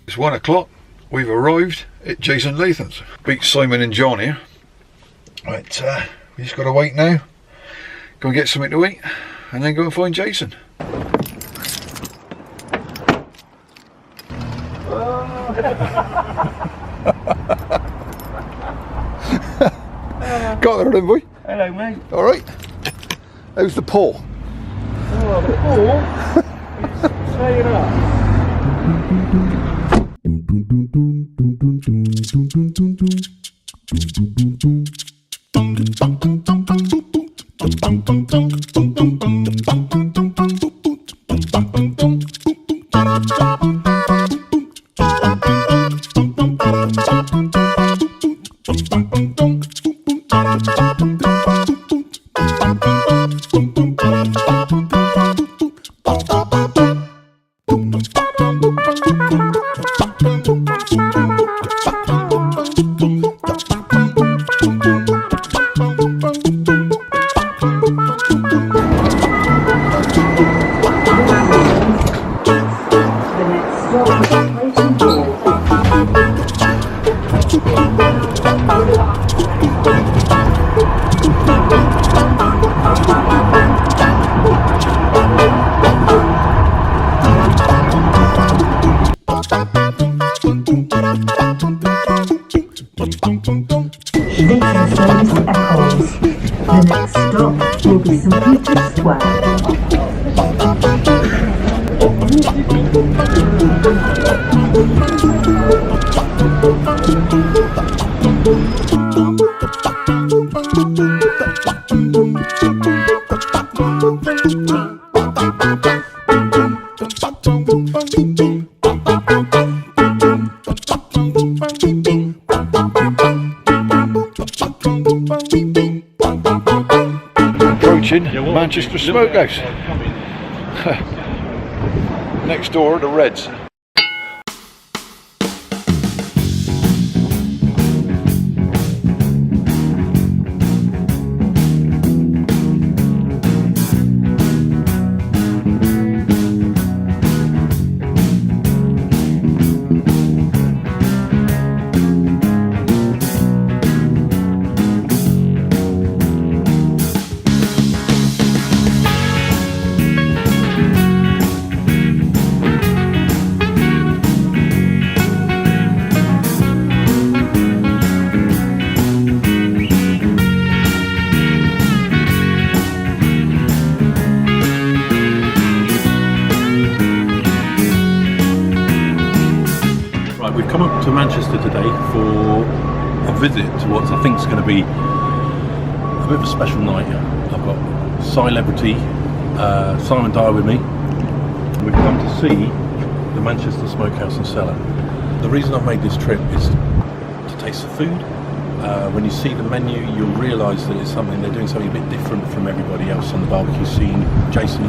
It's 1 o'clock. We've arrived at Jason Latham's. Beat Simon and John here. Right, we just got to wait now. Go and get something to eat, and then go and find Jason. Got there then, boy. Hello, mate. All right. How's the paw? Oh, the paw? It's staying up. The next stop will be St. Peter's Square. Manchester Smokehouse. Next door, the Reds. We've come up to Manchester today for a visit to what I think is going to be a bit of a special night. I've got celebrity Simon Dyer with me. We've come to see the Manchester Smokehouse and Cellar. The reason I've made this trip is to taste the food. When you see the menu, you'll realise that it's something they're doing something a bit different from everybody else on the barbecue scene. Jason,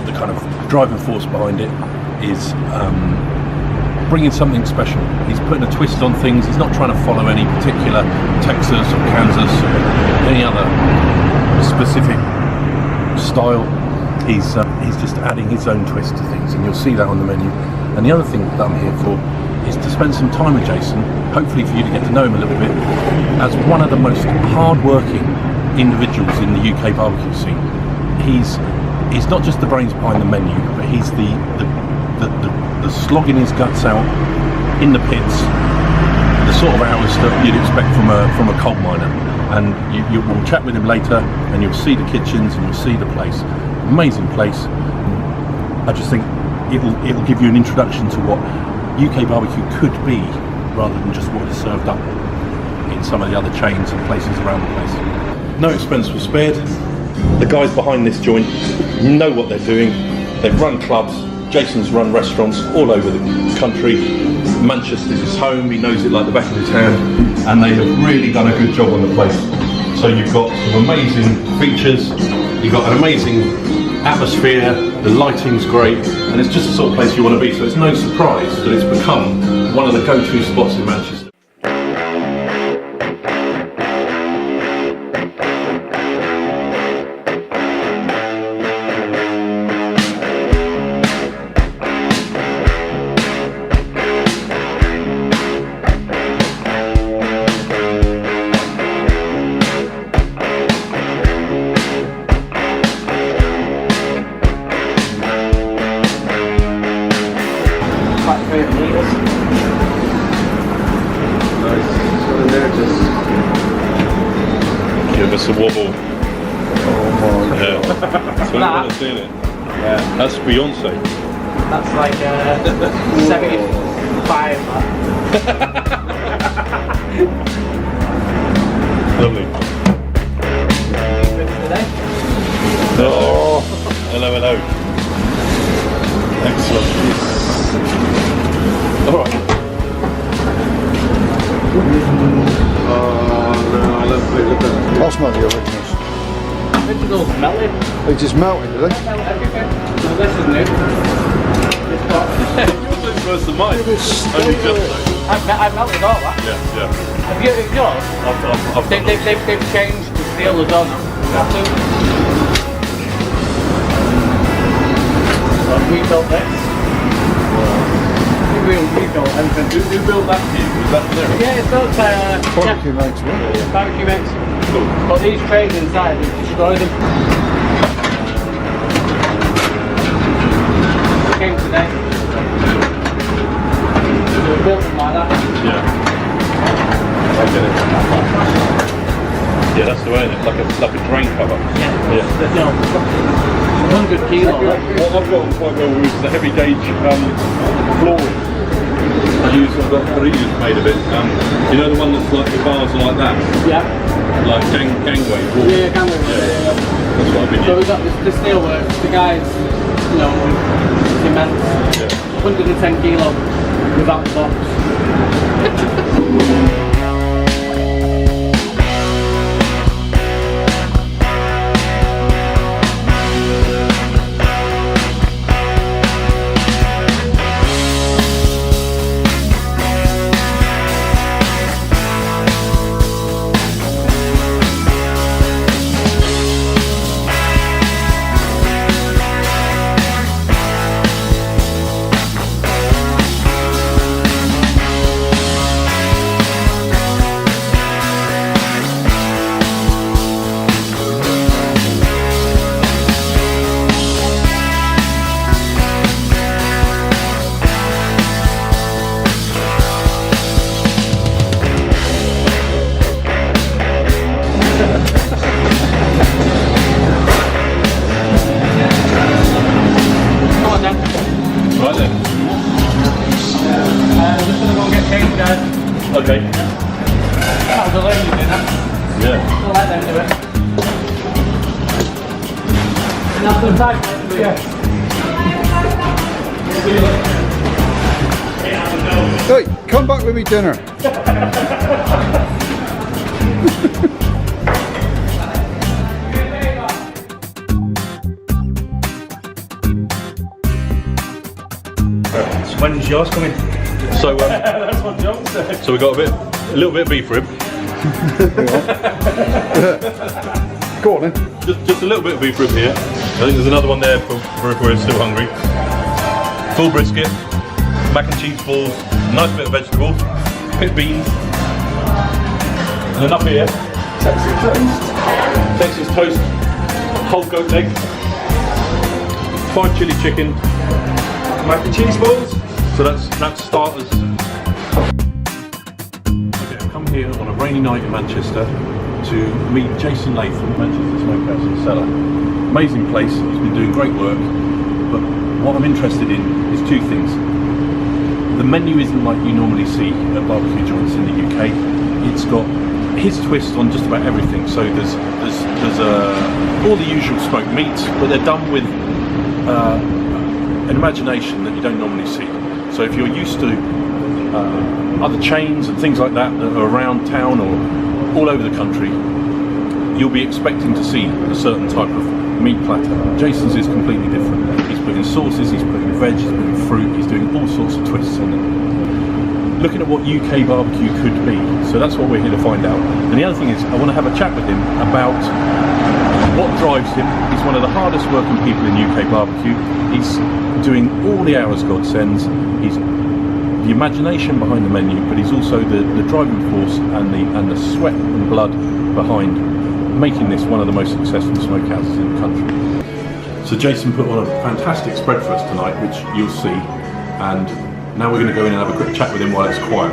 the kind of driving force behind it, is bringing something special. He's putting a twist on things. He's not trying to follow any particular Texas or Kansas or any other specific style. He's just adding his own twist to things, and you'll see that on the menu. And the other thing that I'm here for is to spend some time with Jason, hopefully for you to get to know him a little bit, as one of the most hard-working individuals in the UK barbecue scene. He's not just the brains behind the menu, but he's the slogging his guts out in the pits, the sort of hours that you'd expect from a coal miner. And you will chat with him later, and you'll see the kitchens and you'll see the place. Amazing place. I just think it'll give you an introduction to what UK barbecue could be, rather than just what is served up in some of the other chains and places around the place. No expense was spared. The guys behind this joint know what they're doing. They've run clubs. Jason's run restaurants all over the country. Manchester's his home. He knows it like the back of his hand, and they have really done a good job on the place. So you've got some amazing features. You've got an amazing atmosphere. The lighting's great, and it's just the sort of place you want to be. So it's no surprise that it's become one of the go-to spots in Manchester. like 30 litres. Nice. So there just Give us a wobble. Oh my Yeah. That's what I want to see it. yeah. That's Beyonce. That's like 75. Lovely. Today. Oh, hello, hello. Excellent. All right. Oh no, I love it. Look at that. That's not the originals. Original's melted. They just melted, did they? Melt everything. So this is new. It's got. Yours looks worse than mine. Only just though. I've melted all that. Yeah, yeah. Have you? Yours? I've They've changed the steel as well now. We built this. We built everything. Who built that for you? Was that there? Yeah, it's built BBQ Mates, right? BBQ Mates. Cool. But these trays inside, we destroyed them. They came today. So we built them like that. Yeah. I get it. Yeah, that's the way, isn't it? Like a drain cover. Yeah. Yeah. No. 100 kilo. What I've got quite well with is the heavy gauge flooring. I've got Gorillapod made of it. You know the one that's like the bars are like that? Yeah. Like gangway. Yeah, gangway. Yeah. That's what I've been So using. we've got the steel work. The guys, you know, cement. Yeah. 110 kilo without the box. Okay. That was a lady doing that. Yeah. I'll let them do it. And that's the time. Yeah. Hey, come back with me dinner. When's yours coming? So That's what John said. so we got a little bit of beef rib. Go on then. Just a little bit of beef rib here. I think there's another one there for if we're still hungry. Full brisket, mac and cheese balls, nice bit of vegetables, pit beans, and then up here, Texas toast, whole goat leg, 5 chili chicken, mac and cheese balls. So that's starters. Okay, I've come here on a rainy night in Manchester to meet Jason Latham, Manchester Smokehouse and Cellar. Amazing place, he's been doing great work, but what I'm interested in is 2 things. The menu isn't like you normally see at barbecue joints in the UK. It's got his twist on just about everything. So there's all the usual smoked meats, but they're done with an imagination that you don't normally see. So if you're used to other chains and things like that that are around town or all over the country, you'll be expecting to see a certain type of meat platter. Jason's is completely different. He's putting sauces, he's putting veg, he's putting fruit, he's doing all sorts of twists in it. Looking at what UK barbecue could be. So that's what we're here to find out. And the other thing is, I want to have a chat with him about what drives him. He's one of the hardest working people in UK barbecue. He's doing all the hours God sends. He's the imagination behind the menu, but he's also the driving force and the sweat and blood behind making this one of the most successful smokehouses in the country. So Jason put on a fantastic spread for us tonight, which you'll see, and Now we're going to go in and have a quick chat with him while it's quiet.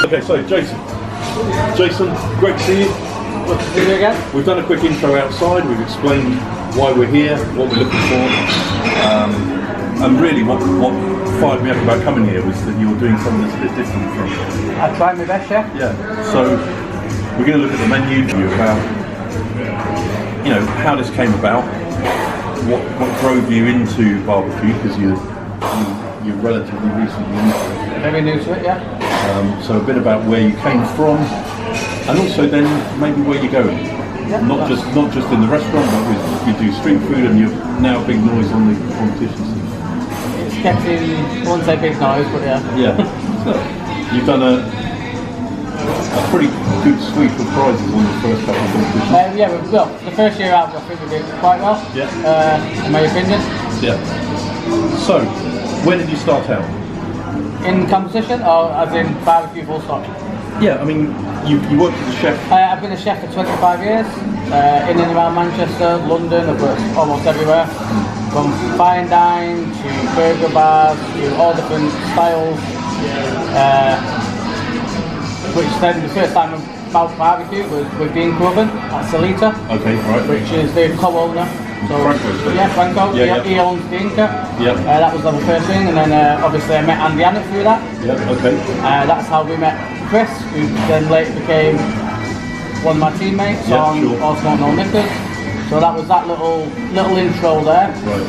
Okay, so Jason, great to see you. We've done a quick intro outside, we've explained why we're here, what we're looking for, and really what fired me up about coming here was that you're doing something that's a bit different from... I tried my best, yeah. Yeah, so we're going to look at the menu, about, you know, how this came about, what drove you into barbecue, because you're relatively recently into it. Very new to it, yeah. So a bit about where you came from, and also then maybe where you're going. Yeah, not just in the restaurant, but you do street food, and you're now a big noise on the competition scene. It's getting, I won't say big noise, but yeah. Yeah. So you've done a pretty good sweep of prizes on the first couple of competitions. Yeah, well, the first year out, I think we did quite well. Yeah. In my opinion. Yeah. So, where did you start out? In competition, or as in barbecue full stop? Yeah, I mean, you worked as a chef. I've been a chef for 25 years, in and around Manchester, London, I've worked almost everywhere. From fine dine to burger bars to all different styles. Which then the first time about barbecue was with Dean Coven at Cider. Okay, right. Which is the co-owner. So, Franco. Yeah. He owns the Inca. Yeah. That was the first thing, and then obviously I met Andy Annett through that. Yeah. Okay. That's how we met Chris, who then later became one of my teammates on All Smoke No Knickers. So that was that little intro there. Right.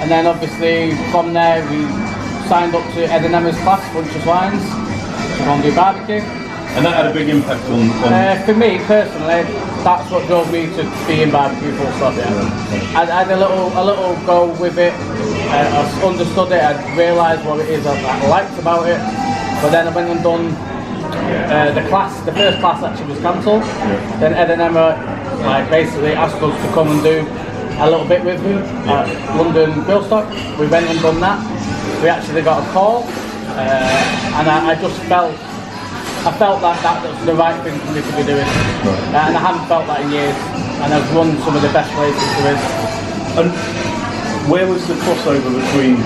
And then obviously from there we signed up to Ed and Emma's class, Bunch of Swines, to go and do barbecue. And that had a big impact on... For me personally, that's what drove me to be in barbecue full stop. Yeah. I had a little go with it. I understood it. I realised what it is I liked about it. But then I went and done the first class actually was cancelled. Yeah. Then Ed and Emma basically asked us to come and do a little bit with them at London Grillstock. We went and done that. We actually got a call, and I just felt that was the right thing for me to be doing. Right. And I hadn't felt that in years, and I've run some of the best places there is. And where was the crossover between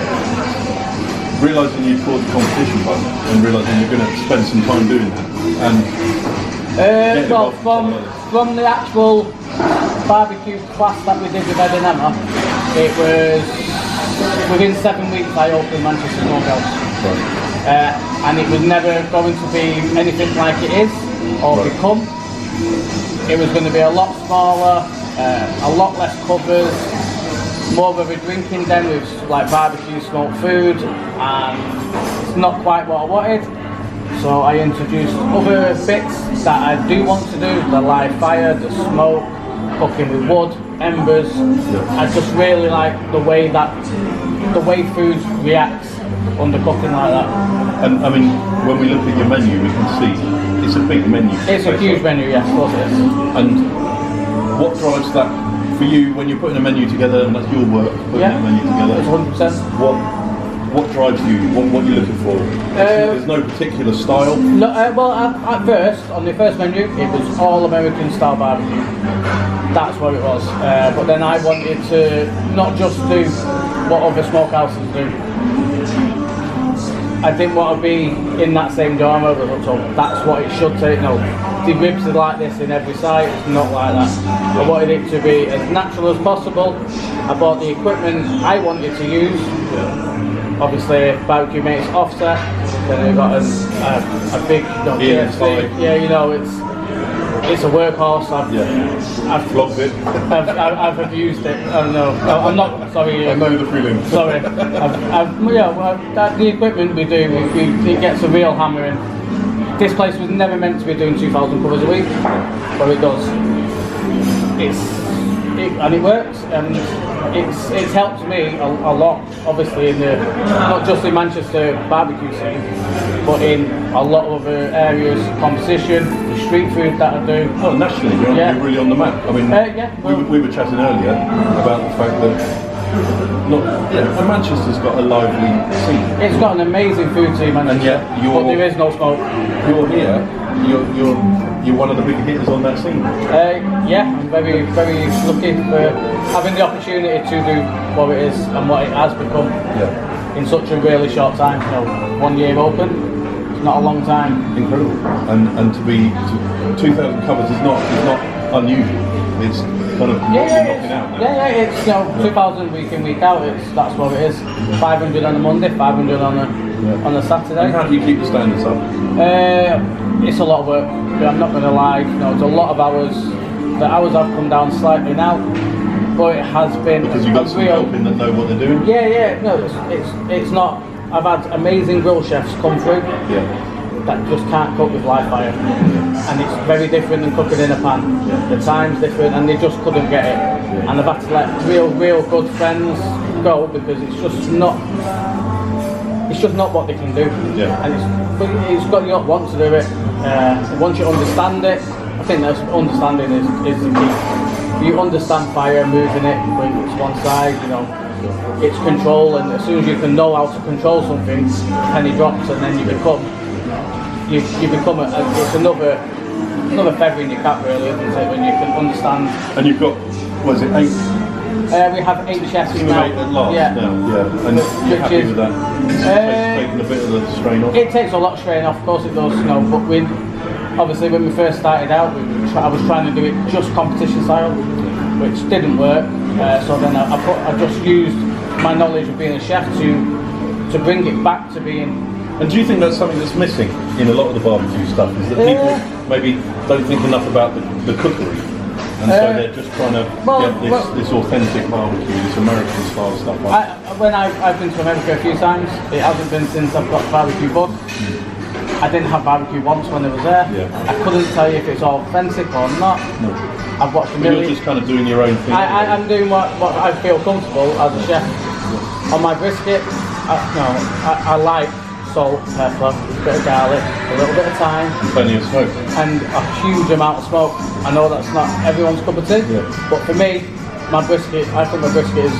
realising you'd caught the competition button and realising you're going to spend some time doing that? And well, from the actual barbecue class that we did with Ed and Emma, it was within 7 weeks I opened Manchester Smokehouse. Right. And it was never going to be anything like it is or become. It was going to be a lot smaller, a lot less covers, more of a drinking den with like barbecue smoked food, and it's not quite what I wanted. So I introduced other bits that I do want to do: the live fire, the smoke, cooking with wood, embers. I just really like the way food reacts under cooking like that. And I mean, when we look at your menu, we can see it's a big menu. It's a huge menu, yes, of course it is. And what drives that for you when you're putting a menu together, and that's your work, putting that menu together? It's 100%. What drives you? What you're looking for? There's no particular style? No, well, at first, on the first menu, it was all American style barbecue. That's what it was. But then I wanted to not just do what other smokehouses do. I didn't want to be in that same genre, so that's what it should take. No, the ribs are like this in every site, it's not like that. I wanted it to be as natural as possible. I bought the equipment I wanted to use. Obviously, BBQ Mates offset. Then I got a big KFC. Yeah, you know, it's a workhorse. I've flogged it. I've abused it. I don't know. I'm not sorry. I know the feeling. Sorry. The equipment we do, it gets a real hammering. This place was never meant to be doing 2,000 covers a week, but it does. And it works, and it's helped me a lot, obviously, in the not just in Manchester barbecue scene, but in a lot of other areas, competition, the street food that I do. Oh, nationally, you're really on the map. I mean, we were chatting earlier about the fact that Manchester's got a lively scene. It's got an amazing food scene, Manchester, and yet but there is no smoke. You're here. You're you're one of the big hitters on that scene. Yeah, I'm very, very lucky for having the opportunity to do what it is and what it has become in such a really short time. You know, 1 year open, it's not a long time. Incredible. And to be 2,000 covers is not unusual. It's kind of knocking out now. Yeah, it's 2,000 week in, week out. That's what it is. 500 on a Monday, 500 on a Saturday. And how do you keep the standards up? It's a lot of work. I'm not going to lie. It's a lot of hours. The hours have come down slightly now, but it has been because you've got some helping that know what they're doing. Yeah. No, it's not. I've had amazing grill chefs come through. That just can't cook with live fire, and it's very different than cooking in a pan. The time's different, and they just couldn't get it. And I've had to let real good friends go because it's just not what they can do. And it's got you not want to do it. Once you understand it, I think that's understanding is the key. You understand fire, moving it, bring it to one side. It's control, and as soon as you can know how to control something, penny drops, and then you become it's another feather in your cap, really, isn't it? When you can understand. And you've got, what is it, 8? We have 8 chefs Team now. 8 at last. Yeah. And you're happy with that? It's taking a bit of the strain off. It takes a lot of strain off, of course it does. But obviously when we first started out, I was trying to do it just competition style, which didn't work. So then I just used my knowledge of being a chef to bring it back to being. And do you think that's something that's missing in a lot of the barbecue stuff? Is that people maybe don't think enough about the cookery, and so they're just trying to get this authentic barbecue, this American style stuff? When I've been to America a few times, it hasn't been since I've got barbecue bug. I didn't have barbecue once when I was there. I couldn't tell you if it's authentic or not. No. I've watched a million. You're just kind of doing your own thing. I'm doing what I feel comfortable as a chef. On my brisket, I like salt, pepper, a bit of garlic, a little bit of thyme, and plenty of smoke, and a huge amount of smoke. I know that's not everyone's cup of tea, but for me, my brisket, I think my brisket is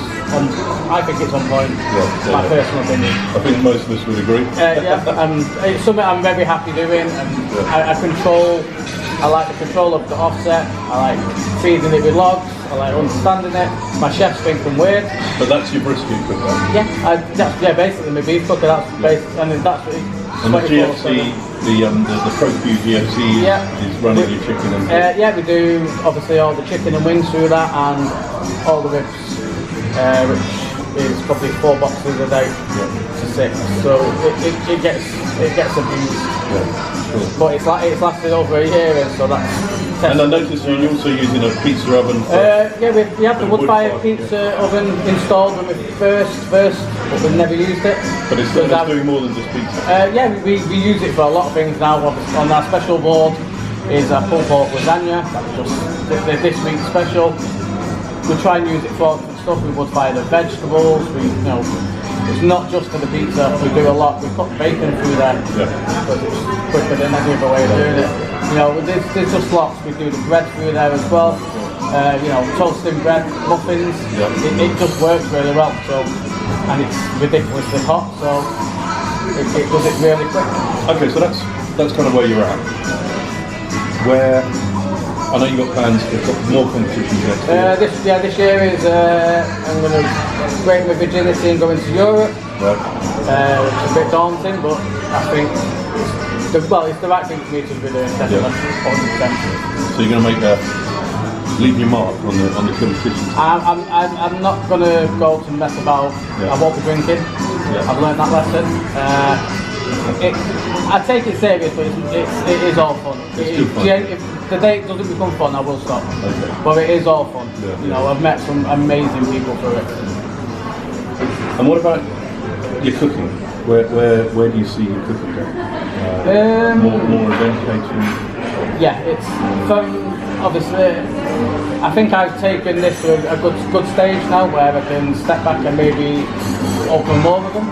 I think it's on point. My personal opinion. I think most of us would agree. It's something I'm very happy doing, and I like the control of the offset. I like feeding it with logs. I like understanding it. My chefs think I'm weird. But that's your brisket cooker? Yeah, basically my beef cooker. That's basic, and that's what and the GFC, the ProQ GFC is running your chicken and we do obviously all the chicken and wings through that, and all the ribs, which is probably 4 boxes a day to 6. So it gets abused. But it's lasted over a year, and so that's. And I noticed you're also using a pizza oven. We have the wood-fired pizza oven installed when we first, but we've never used it. But it's doing more than just pizza. We use it for a lot of things now. On our special board is a pulled pork lasagna. That's just this week's special. We try and use it for stuff. We wood-fire the vegetables. It's not just for the pizza. We do a lot. We put bacon through there because it's quicker than any other way of doing it. There's just lots. We do the bread through there as well. Toasting bread, muffins. It just works really well. So, and it's ridiculously hot. So it does it really quick. Okay, so that's kind of where you're at. Where I know you've got plans for more competitions next year. This year is I'm going to break my virginity and go into Europe. It's a bit daunting, but I think it's the right thing for me to be doing, definitely. 100%. So you're going to leave your mark on the competition? I'm not going to go to mess about. I won't be drinking. I've learned that lesson. I take it serious, but it is all fun. If the date doesn't become fun, I will stop. But it is all fun. I've met some amazing people through it. And what about your cooking? Where do you see your cooking going? More event catering? Yeah, it's obviously. I think I've taken this to a good stage now, where I can step back and maybe open more of them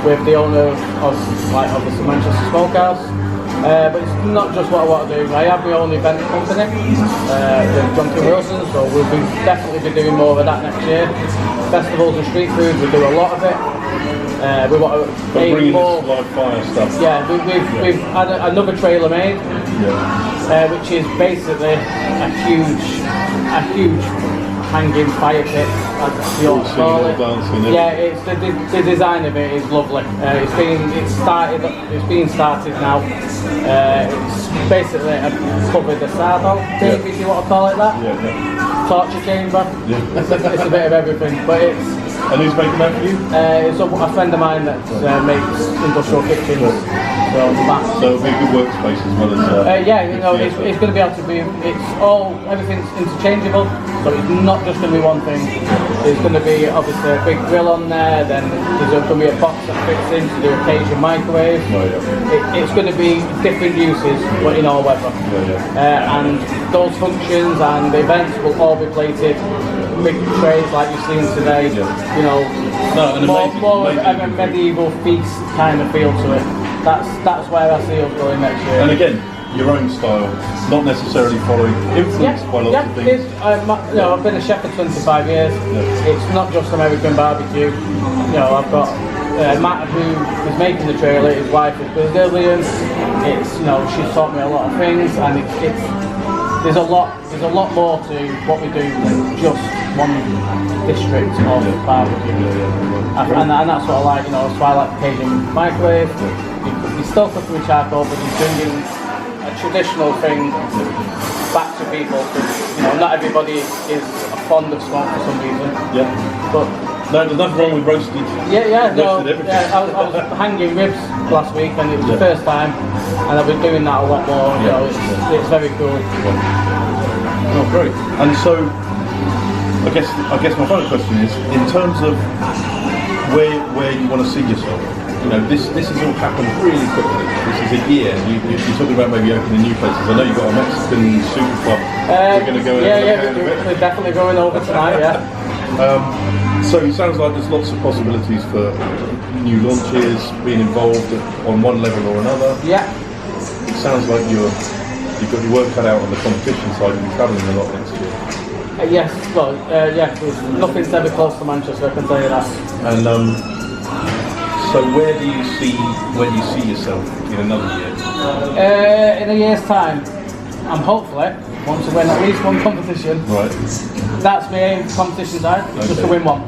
with the owner of obviously Manchester Smokehouse. But it's not just what I want to do. I have my own event company with John Wilson, so we'll definitely be doing more of that next year. Festivals and street food, we do a lot of it. We want to Bringing aim more. this live fire stuff. Yeah, we've had another trailer made, which is basically a huge hanging fire pit. That's the old call it. Yeah, it's the design of it is lovely. It's being started now. It's basically a covered the saddle, maybe if you want to call it that. Torture chamber. It's a bit of everything, but it's. And who's making that for you? It's a friend of mine that makes industrial kitchens. So it'll be a good workspace as well as. Yeah, you know, it's going to be able to be. Everything's interchangeable, so it's not just going to be one thing. There's going to be obviously a big grill on there. Then there's going to be a box that fits into the occasion microwave. It's going to be different uses, but in all weather. And those functions and the events will all be plated. Big trays like you've seen today, you know, more of a medieval feast kind of feel to it. That's where I see us going next year. And again, your own style, not necessarily following, influenced by lots of things. I've been a chef for 25 years. It's not just American barbecue. You know, I've got Matt, who is making the trailer. His wife is Brazilian. It's, you know, she's taught me a lot of things, and there's a lot more to what we do than just one district of barbecue. And that's what I like, you know, so I like the Cajun microwave. You're still cooking with charcoal, but you're bringing a traditional thing back to people, because, you know, not everybody is fond of smoke for some reason. But no, there's nothing wrong with roasted. I was hanging ribs last week, and it was the first time, and I've been doing that a lot more. You know, it's very cool. Oh, great. And so, I guess my final question is, in terms of where you want to see yourself. You know, this has all happened really quickly. This is a year. You're talking about maybe opening new places. I know you've got a Mexican super club. We're going to go we're definitely going over tonight. So it sounds like there's lots of possibilities for new launches, being involved on one level or another. It sounds like you've got your work cut out on the competition side. You'll be travelling a lot next year. Nothing's ever close to Manchester, I can tell you that. And so where do you see yourself in another year? In a year's time, I'm hopefully want to win at least one competition. Right. That's my aim, competition side, just to win one.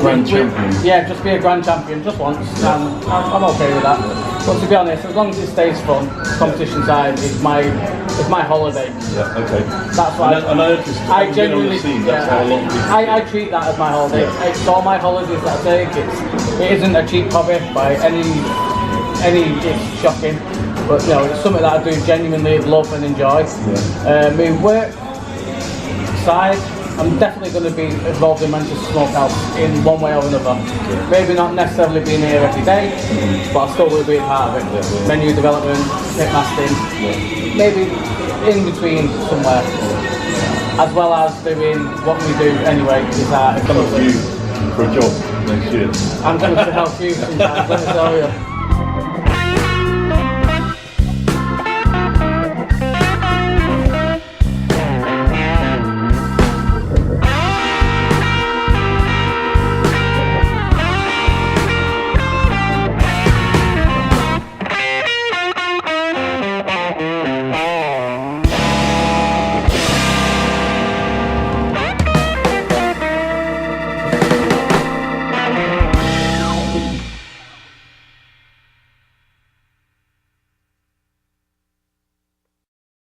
Grand champion. Yeah, just be a grand champion just once, and I'm okay with that. But to be honest, as long as it stays fun, competition side is my holiday. Yeah, okay. That's why I genuinely I treat that as my holiday. It's all my holidays that I take. It isn't a cheap hobby by any. It's shocking, but you know, it's something that I do genuinely love and enjoy. My work side, I'm definitely going to be involved in Manchester Smokehouse in one way or another. Maybe not necessarily being here every day, but I still will be a part of it. Menu development, pitmasters, maybe in between somewhere. As well as doing what we do anyway, is our for a job next year. I'm going to help you sometimes, let me tell you.